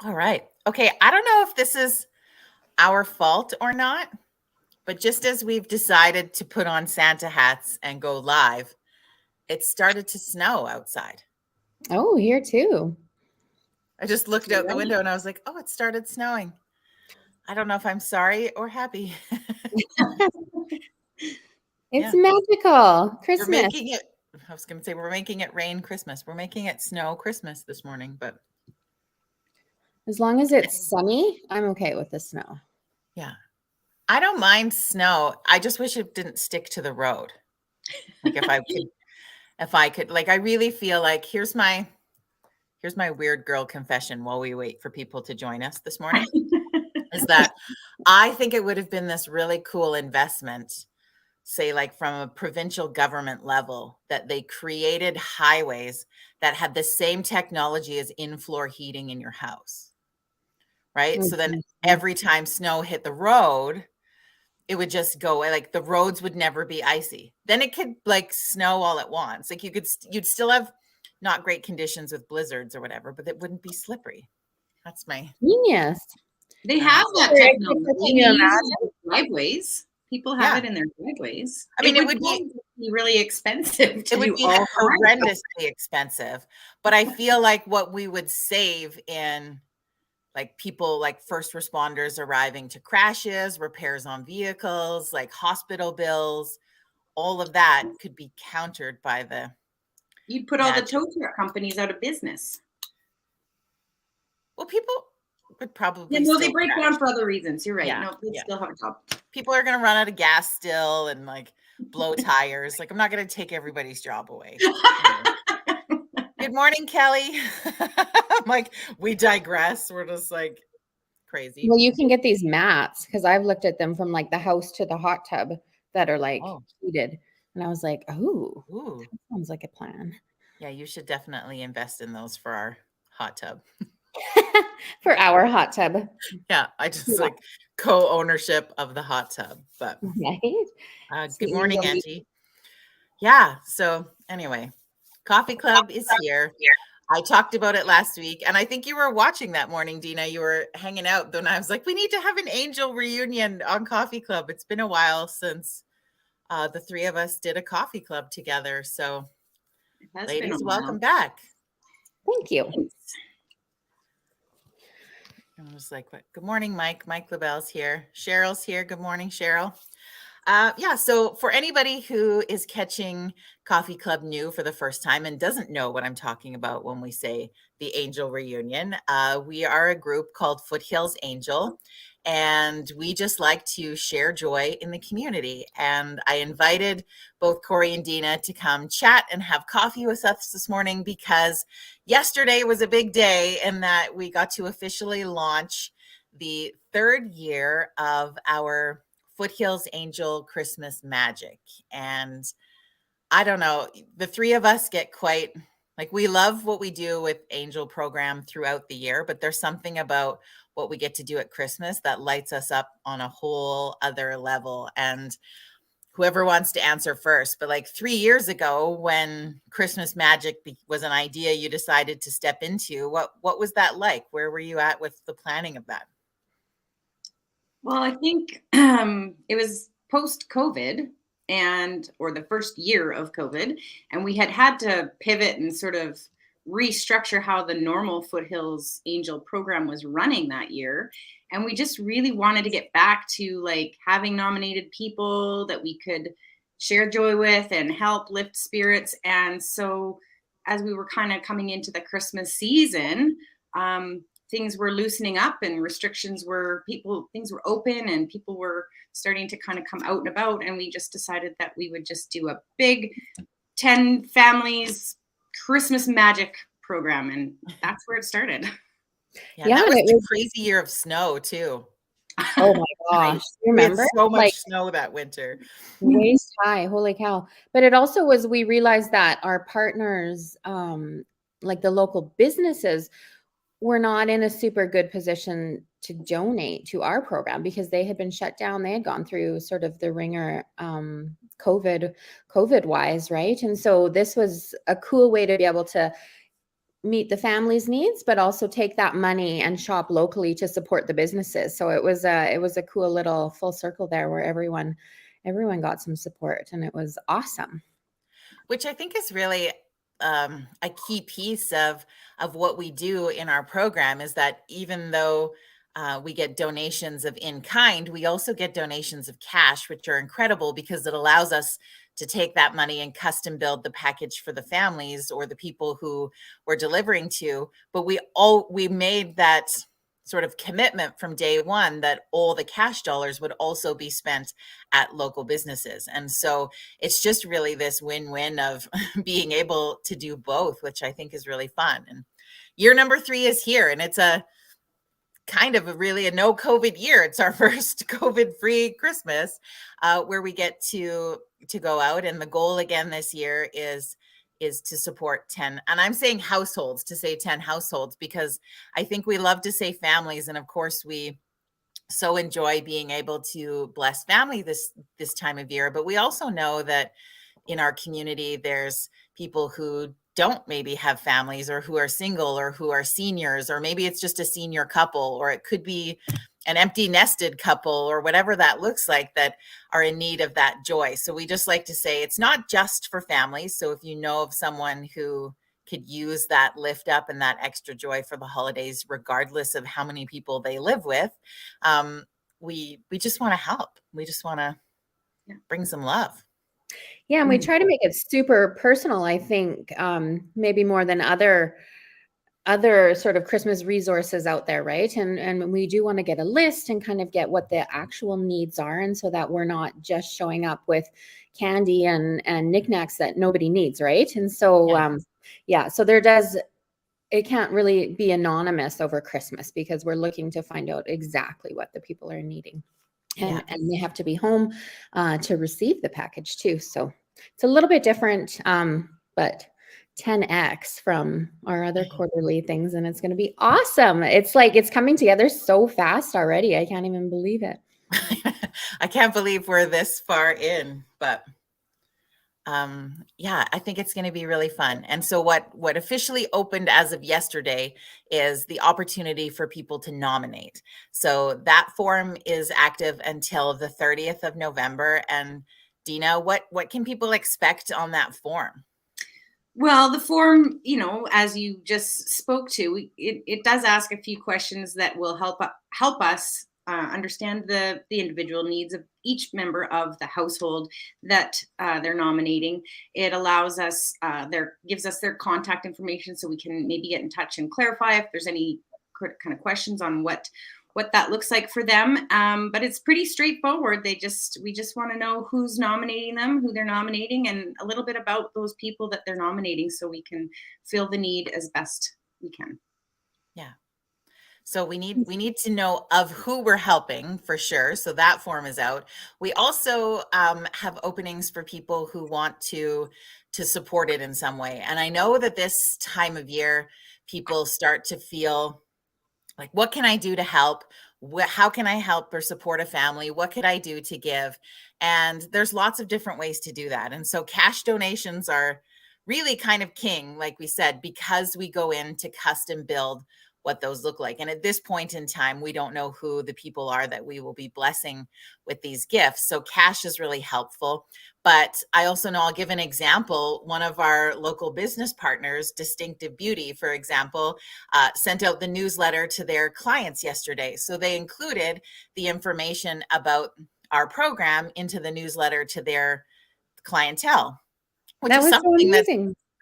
All right. Okay. I don't know if this is our fault or not, but just as we've decided to put on Santa hats and go live, it started to snow outside. Oh, here too. I just looked You're out the right. window and I was like, oh, it started snowing. I don't know if I'm sorry or happy. It's Yeah. magical. We're Christmas. making it, I was going to say, we're making it rain Christmas. We're making it snow Christmas this morning, but As long as it's sunny, I'm okay with the snow. yeah. I don't mind snow. I just wish it didn't stick to the road. Like if I could, like, I really feel like here's my weird girl confession while we wait for people to join us this morning is that I think it would have been this really cool investment, say, like from a provincial government level, that they created highways that had the same technology as in-floor heating in your house, right? So then Mhm. every time snow hit the road, it would just go like the roads would never be icy. Then it could like snow all at once. Like you'd still have not great conditions with blizzards or whatever, but it wouldn't be slippery. That's my Genius. They uh, have that technology. Can They you use it imagine? in their driveways. People have yeah. it in their driveways. I It mean, it would would be probably be really expensive to it would do be all five. horrendously expensive, but I feel like what we would save in like people like first responders arriving to crashes, repairs on vehicles, like hospital bills, all of that could be countered by the You'd put all the magic. tow truck companies out of business. Well, people would Yeah, probably no, they still break crash. down for other reasons. You're right. Yeah, No, they yeah. still have a job. People are gonna run out of gas still and like blow tires. Like I'm not gonna take everybody's job away. Anyway. Good morning, Kelly. I'm like, we digress. We're just like crazy. Well, you can get these mats because I've looked at them from like the house to the hot tub that are like Oh, heated. And I was like, oh, ooh. that sounds like a plan. Yeah, you should definitely invest in those for our hot tub. For our hot tub. Yeah, I just Yeah. like co-ownership of the hot tub. But Right? good See, morning, you'll be Angie. Yeah. So anyway, Coffee Club is here. I talked about it last week, and I think you were watching that morning, Dina. You were hanging out. Then I was like, we need to have an angel reunion on Coffee Club. It's been a while since the three of us did a coffee club together. So, It has been a ladies, while. welcome back. Thank you. I was like, what? Good morning, Mike. Mike LaBelle's here. Cheryl's here. Good morning, Cheryl. Yeah, so for anybody who is catching Coffee Club new for the first time and doesn't know what I'm talking about when we say the Angel Reunion, we are a group called Foothills Angel, and we just like to share joy in the community. And I invited both Corey and Dina to come chat and have coffee with us this morning because yesterday was a big day in that we got to officially launch the third year of our Foothills Angel Christmas Magic. And I don't know, the three of us get quite like we love what we do with Angel program throughout the year, but there's something about what we get to do at Christmas that lights us up on a whole other level. And whoever wants to answer first, but like 3 years ago when Christmas Magic was an idea you decided to step into, what was that like? Where were you at with the planning of that? Well, I think it was post COVID or the first year of COVID, and we had to pivot and sort of restructure how the normal Foothills Angel program was running that year. And we just really wanted to get back to like having nominated people that we could share joy with and help lift spirits. And so as we were kind of coming into the Christmas season, things were loosening up and things were open and people were starting to kind of come out and about. And we just decided that we would just do a big 10 families Christmas magic program. And that's where it started. Yeah, Yeah, that was it the was, crazy year of snow too. oh my Right. gosh. You We had remember? so much Like snow that winter. waist high. Holy cow. But it also was, we realized that our partners, like the local businesses, were not in a super good position to donate to our program because they had been shut down. They had gone through sort of the ringer, COVID wise, right? And so this was a cool way to be able to meet the family's needs, but also take that money and shop locally to support the businesses. So it was a cool little full circle there where everyone got some support, and it was awesome. Which I think is really a key piece of what we do in our program, is that even though we get donations of in kind, we also get donations of cash, which are incredible because it allows us to take that money and custom build the package for the families or the people who we're delivering to. But we made that sort of commitment from day one that all the cash dollars would also be spent at local businesses. And so it's just really this win-win of being able to do both, which I think is really fun. And year number 3 is here, and it's a kind of really a no COVID year. It's our first COVID-free Christmas, where we get to go out. And the goal again this year is to support 10, and I'm saying households, to say 10 households, because I think we love to say families. And of course we so enjoy being able to bless family this time of year. But we also know that in our community, there's people who don't maybe have families, or who are single, or who are seniors, or maybe it's just a senior couple, or it could be an empty nested couple, or whatever that looks like, that are in need of that joy. So we just like to say it's not just for families. So if you know of someone who could use that lift up and that extra joy for the holidays, regardless of how many people they live with, we just want to help. We just want to bring some love. Yeah, and we try to make it super personal, I think, maybe more than other sort of Christmas resources out there, right? And we do want to get a list and kind of get what the actual needs are, and so that we're not just showing up with candy and knickknacks that nobody needs, right? And so so it can't really be anonymous over Christmas, because we're looking to find out exactly what the people are needing. And they have to be home to receive the package too. So it's a little bit different, but 10x from our other quarterly things, and it's going to be awesome. It's like it's coming together so fast already. I can't even believe it. I can't believe we're this far in, but I think it's going to be really fun. And so what officially opened as of yesterday is the opportunity for people to nominate. So that form is active until the 30th of November. And Dina, what can people expect on that form? Well, the form, as you just spoke to, it does ask a few questions that will help us understand the individual needs of each member of the household that they're nominating. It allows us, gives us their contact information, so we can maybe get in touch and clarify if there's any kind of questions on what that looks like for them. But it's pretty straightforward. We just want to know who's nominating them, who they're nominating, and a little bit about those people that they're nominating, so we can fill the need as best we can. Yeah. So we need to know of who we're helping, for sure. So that form is out. We also have openings for people who want to support it in some way. And I know that this time of year, people start to feel like, what can I do to help? How can I help or support a family? What could I do to give? And there's lots of different ways to do that. And so cash donations are really kind of king, like we said, because we go in to custom build what those look like. And at this point in time, we don't know who the people are that we will be blessing with these gifts. So cash is really helpful. But I also know, I'll give an example. One of our local business partners, Distinctive Beauty, for example, sent out the newsletter to their clients yesterday. So they included the information about our program into the newsletter to their clientele, which is something that's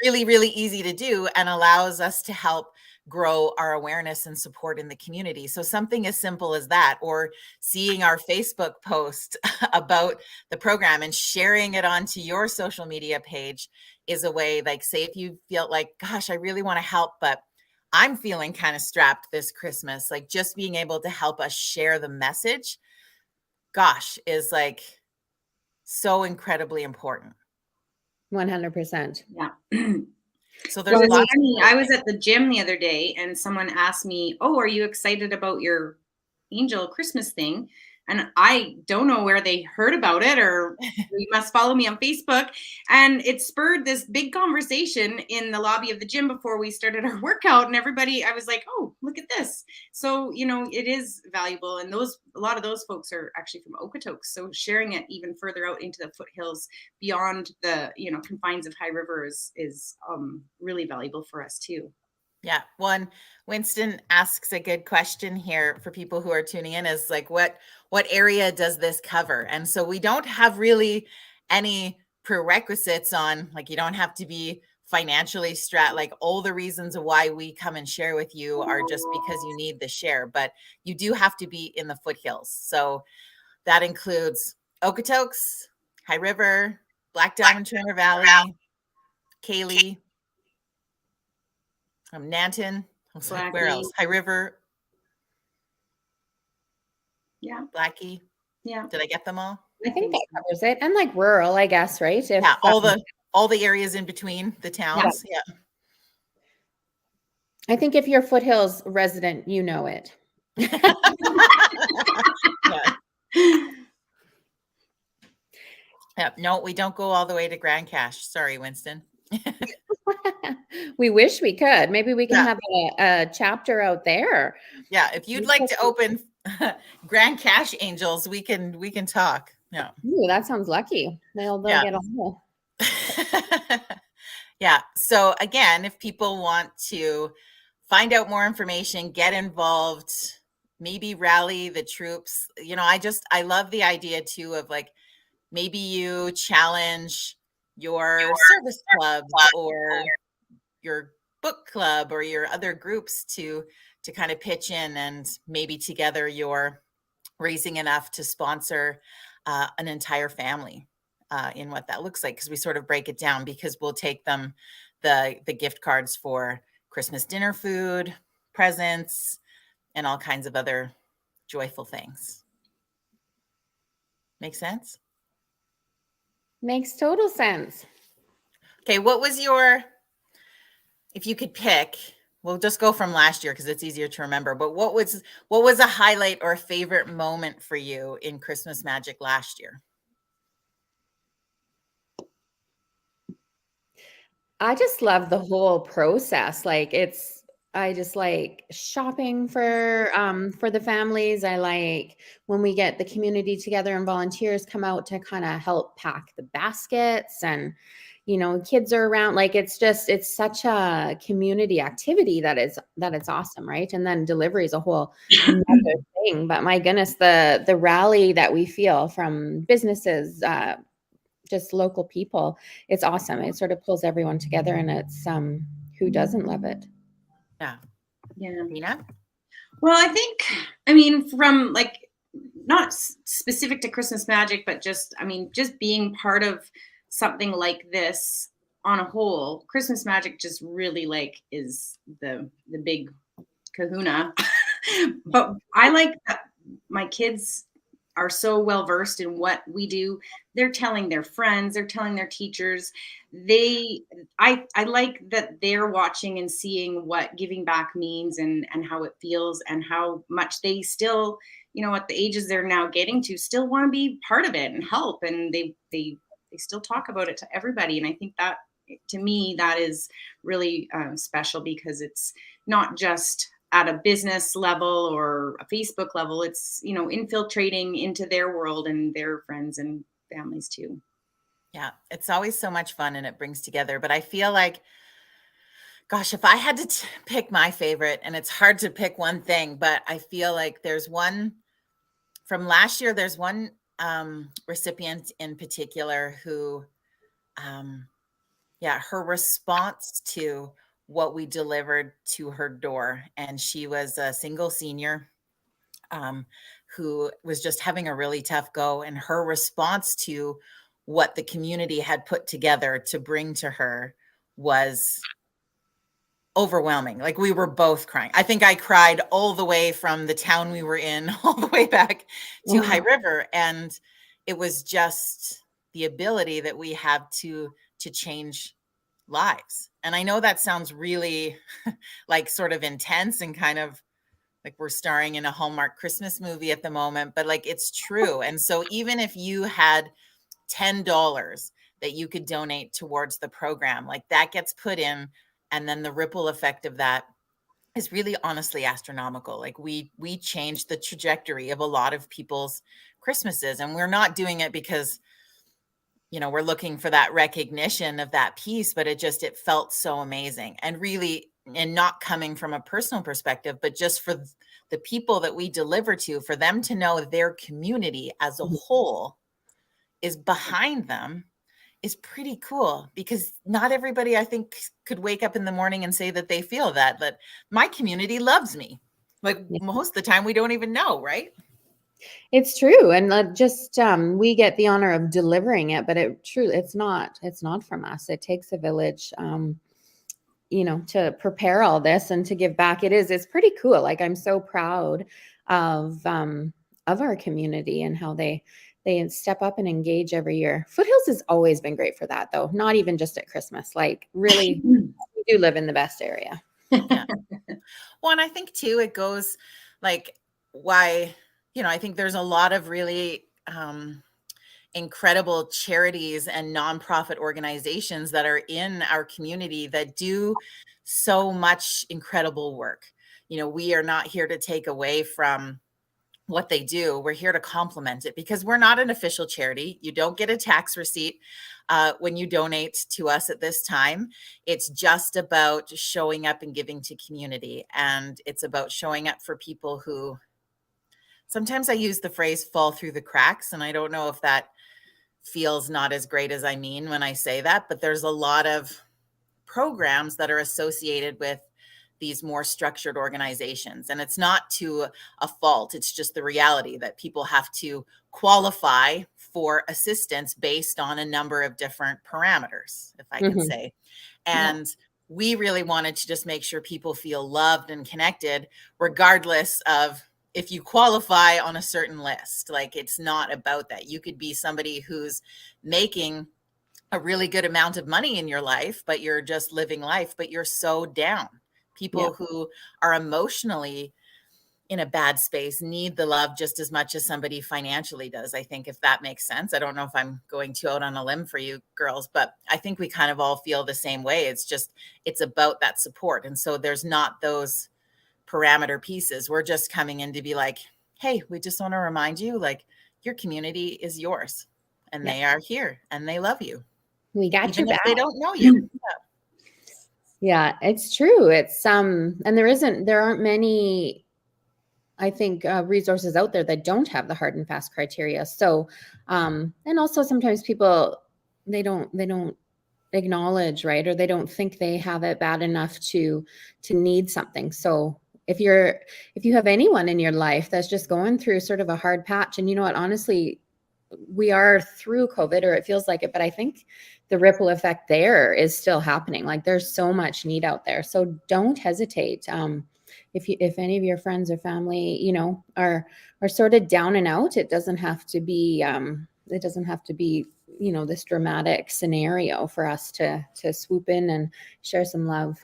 really, really easy to do and allows us to help grow our awareness and support in the community. So something as simple as that, or seeing our Facebook post about the program and sharing it onto your social media page, is a way, like, say if you feel like, gosh, I really want to help, but I'm feeling kind of strapped this Christmas, like just being able to help us share the message, gosh, is like so incredibly important. 100%. Yeah. So there's lots. I was at the gym the other day, and someone asked me, "Oh, are you excited about your Angel Christmas thing?" And I don't know where they heard about it, or you must follow me on Facebook. And it spurred this big conversation in the lobby of the gym before we started our workout. And everybody, I was like, oh, look at this. So, it is valuable. And a lot of those folks are actually from Okotoks. So sharing it even further out into the foothills beyond the, confines of High River is really valuable for us too. Yeah. One, Winston asks a good question here for people who are tuning in, is like, what area does this cover? And so we don't have really any prerequisites on, like, you don't have to be financially like all the reasons why we come and share with you are just because you need the share, but you do have to be in the foothills. So that includes Okotoks, High River, Black Diamond Turner Valley, Cayley, Nanton. I was like, where else? High River. Yeah. Blackie. Yeah. Did I get them all? I think that covers it. And like rural, I guess, right? Yeah, all the areas in between the towns. Yeah. I think if you're a Foothills resident, you know it. Yeah. No, we don't go all the way to Grand Cache. Sorry, Winston. We wish we could. Maybe we can have a chapter out there. Yeah, if you'd like to open Grand Cache Angels, we can talk. Yeah. Ooh, that sounds lucky. They'll get on. Yeah. So again, if people want to find out more information, get involved, maybe rally the troops, I love the idea too of like, maybe you challenge your service club or your book club or your other groups to kind of pitch in, and maybe together you're raising enough to sponsor an entire family in what that looks like. Because we sort of break it down, because we'll take them the gift cards for Christmas dinner food, presents, and all kinds of other joyful things. Make sense? Makes total sense. Okay, what was if you could pick, we'll just go from last year because it's easier to remember, but what was a highlight or a favorite moment for you in Christmas Magic last year? I just love the whole process. I just like shopping for the families. I like when we get the community together and volunteers come out to kind of help pack the baskets, and kids are around. Like it's such a community activity that it's awesome, right? And then delivery is a whole other thing. But my goodness, the rally that we feel from businesses, just local people, it's awesome. It sort of pulls everyone together, and it's who doesn't love it? Yeah. Nina? Well, I mean, from like, not specific to Christmas Magic, but just being part of something like this on a whole, Christmas Magic just really like is the big kahuna. But I like that my kids are so well versed in what we do. They're telling their friends, they're telling their teachers. I like that they're watching and seeing what giving back means and how it feels, and how much they still, at the ages they're now getting to, still want to be part of it and help. And they still talk about it to everybody. And I think that, to me, that is really special, because it's not just at a business level or a Facebook level. It's, infiltrating into their world and their friends and families too. Yeah, it's always so much fun, and it brings together. But I feel like, gosh, if I had to pick my favorite, and it's hard to pick one thing, but I feel like there's one from last year. There's one recipient in particular who, her response to what we delivered to her door. And she was a single senior who was just having a really tough go. And her response to what the community had put together to bring to her was overwhelming. Like, we were both crying. I think I cried all the way from the town we were in, all the way back to High River. And it was just the ability that we have to change lives. And I know that sounds really like sort of intense and kind of like we're starring in a Hallmark Christmas movie at the moment, but like it's true. And so even if you had $10 that you could donate towards the program, like that gets put in, and then the ripple effect of that is really honestly astronomical. Like we changed the trajectory of a lot of people's Christmases, and we're not doing it because we're looking for that recognition of that piece, but it felt so amazing. And really, and not coming from a personal perspective, but just for the people that we deliver to, for them to know their community as a whole is behind them, is pretty cool, because not everybody, I think, could wake up in the morning and say that they feel that my community loves me. Like most of the time we don't even know, right? It's true. And just we get the honor of delivering it, but it's not from us. It takes a village, to prepare all this and to give back. It's pretty cool. Like I'm so proud of our community and how they step up and engage every year. Foothills has always been great for that, though. Not even just at Christmas. Like really, we do live in the best area. Yeah. Well, and I think too, it goes like why, I think there's a lot of really incredible charities and nonprofit organizations that are in our community that do so much incredible work. We are not here to take away from what they do. We're here to complement it, because we're not an official charity. You don't get a tax receipt when you donate to us at this time. It's just about showing up and giving to community. And it's about showing up for people who, sometimes I use the phrase fall through the cracks. And I don't know if that feels not as great as I mean when I say that, but there's a lot of programs that are associated with these more structured organizations. And it's not to a fault. It's just the reality that people have to qualify for assistance based on a number of different parameters, if I can say. And we really wanted to just make sure people feel loved and connected, regardless of if you qualify on a certain list. Like it's not about that. You could be somebody who's making a really good amount of money in your life, but you're just living life, but you're so down. People who are emotionally in a bad space need the love just as much as somebody financially does, I think, if that makes sense. I don't know if I'm going too out on a limb for you girls, but I think we kind of all feel the same way. It's about that support. And so there's not those parameter pieces. We're just coming in to be like, hey, we just want to remind you, like, your community is yours and they are here and they love you. We got even your if back. they don't know you. Yeah, it's true. It's and there aren't many, I think, resources out there that don't have the hard and fast criteria. So, and also sometimes people, they don't acknowledge, right? Or they don't think they have it bad enough to need something. So if you have anyone in your life that's just going through sort of a hard patch, and you know what, honestly, we are through COVID, or it feels like it, but I think the ripple effect there is still happening. Like there's so much need out there. So don't hesitate. If any of your friends or family, are sort of down and out, it doesn't have to be, this dramatic scenario for us to swoop in and share some love.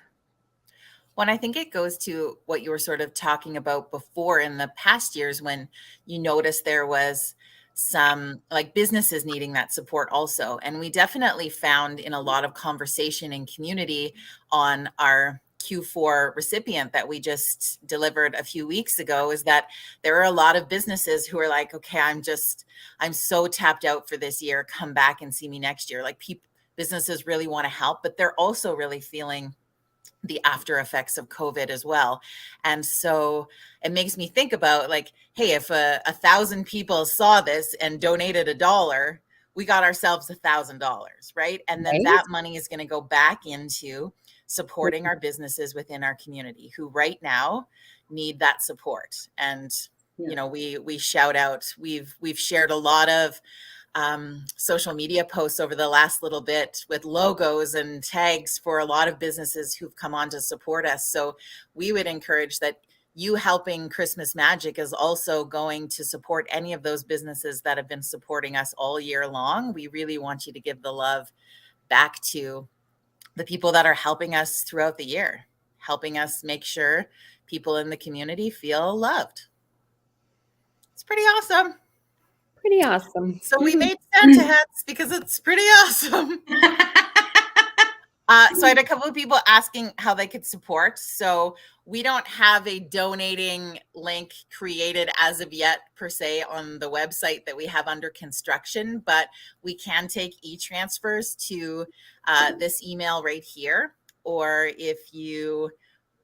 Well, I think it goes to what you were sort of talking about before in the past years, when you noticed there was some like businesses needing that support also. And we definitely found in a lot of conversation and community on our Q4 recipient that we just delivered a few weeks ago, is that there are a lot of businesses who are like, okay, I'm so tapped out for this year. Come back and see me next year. Like businesses really want to help, but they're also really feeling the after effects of COVID as well. And so it makes me think about like, hey, if 1,000 people saw this and donated $1, we got ourselves $1,000, right? And then that money is going to go back into supporting our businesses within our community who right now need that support. And we shout out, we've shared a lot of social media posts over the last little bit with logos and tags for a lot of businesses who've come on to support us. So we would encourage that you helping Christmas Magic is also going to support any of those businesses that have been supporting us all year long. We really want you to give the love back to the people that are helping us throughout the year, helping us make sure people in the community feel loved. It's pretty awesome. Pretty awesome. So we made Santa hats because it's pretty awesome. So I had a couple of people asking how they could support. So we don't have a donating link created as of yet, per se, on the website that we have under construction, but we can take e-transfers to this email right here. Or if you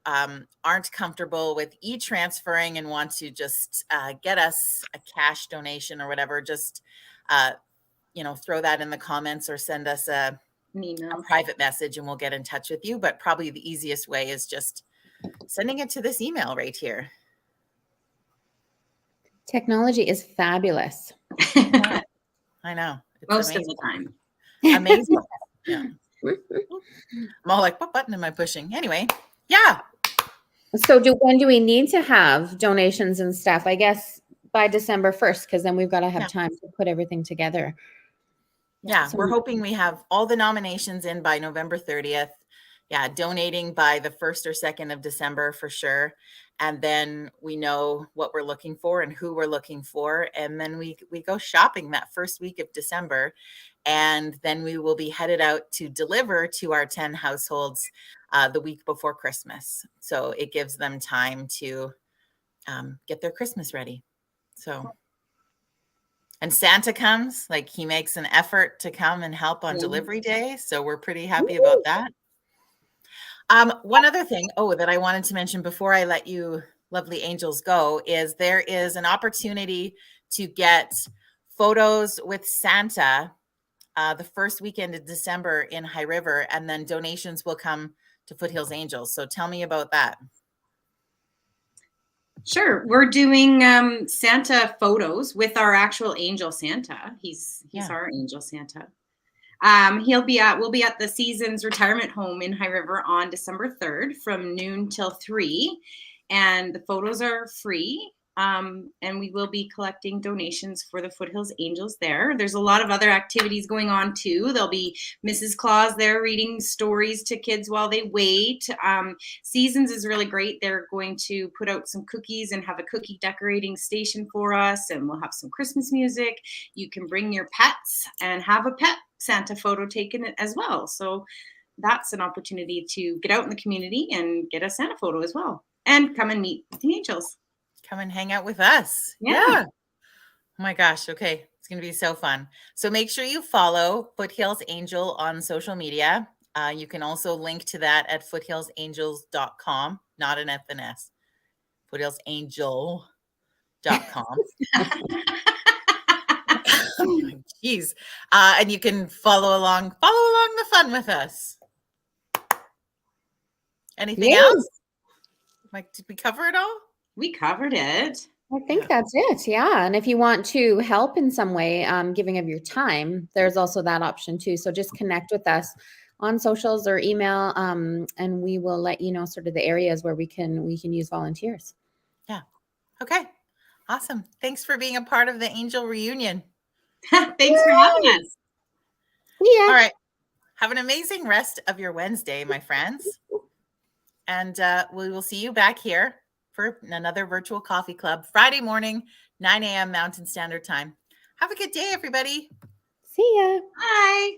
aren't comfortable with e-transferring and want to just get us a cash donation or whatever, just throw that in the comments or send us a private message and we'll get in touch with you. But probably the easiest way is just sending it to this email right here. Technology is fabulous. I know. It's Most amazing. of the time. Amazing. Yeah. I'm all like, what button am I pushing? Anyway, yeah. So when do we need to have donations and stuff? I guess by December 1st, because then we've got to have time to put everything together. Yeah, So we're hoping we have all the nominations in by November 30th. Yeah, donating by the 1st or 2nd of December for sure. And then we know what we're looking for and who we're looking for. And then we go shopping that first week of December. And then we will be headed out to deliver to our 10 households the week before Christmas. So it gives them time to get their Christmas ready. So, and Santa comes, like he makes an effort to come and help on delivery day. So we're pretty happy about that. One other thing, that I wanted to mention before I let you lovely angels go is there is an opportunity to get photos with Santa the first weekend of December in High River, and then donations will come to Foothills Angels. So tell me about that. Sure. We're doing Santa photos with our actual angel Santa. He's our angel Santa. We'll be at the Seasons Retirement Home in High River on December 3rd from noon till 3. And the photos are free. And we will be collecting donations for the Foothills Angels there. There's a lot of other activities going on too. There'll be Mrs. Claus there reading stories to kids while they wait. Seasons is really great. They're going to put out some cookies and have a cookie decorating station for us. And we'll have some Christmas music. You can bring your pets and have a pet Santa photo taken as well. So that's an opportunity to get out in the community and get a Santa photo as well. And come and meet the angels. Come and hang out with us. Yeah. Oh my gosh. Okay. It's going to be so fun. So make sure you follow Foothills Angel on social media. You can also link to that at foothillsangels.com, not an F and S. Foothillsangel.com. Jeez. And you can follow along the fun with us. Anything else? Like, did we cover it all? We covered it. I think that's it. Yeah. And if you want to help in some way, giving of your time, there's also that option too. So just connect with us on socials or email, and we will let you know sort of the areas where we can use volunteers. Yeah. Okay. Awesome. Thanks for being a part of the Angel Reunion. Thanks for having us. Yeah. All right. Have an amazing rest of your Wednesday, my friends. And we will see you back here for another virtual coffee club Friday morning, 9 a.m. Mountain Standard Time. Have a good day, everybody. See ya. Bye.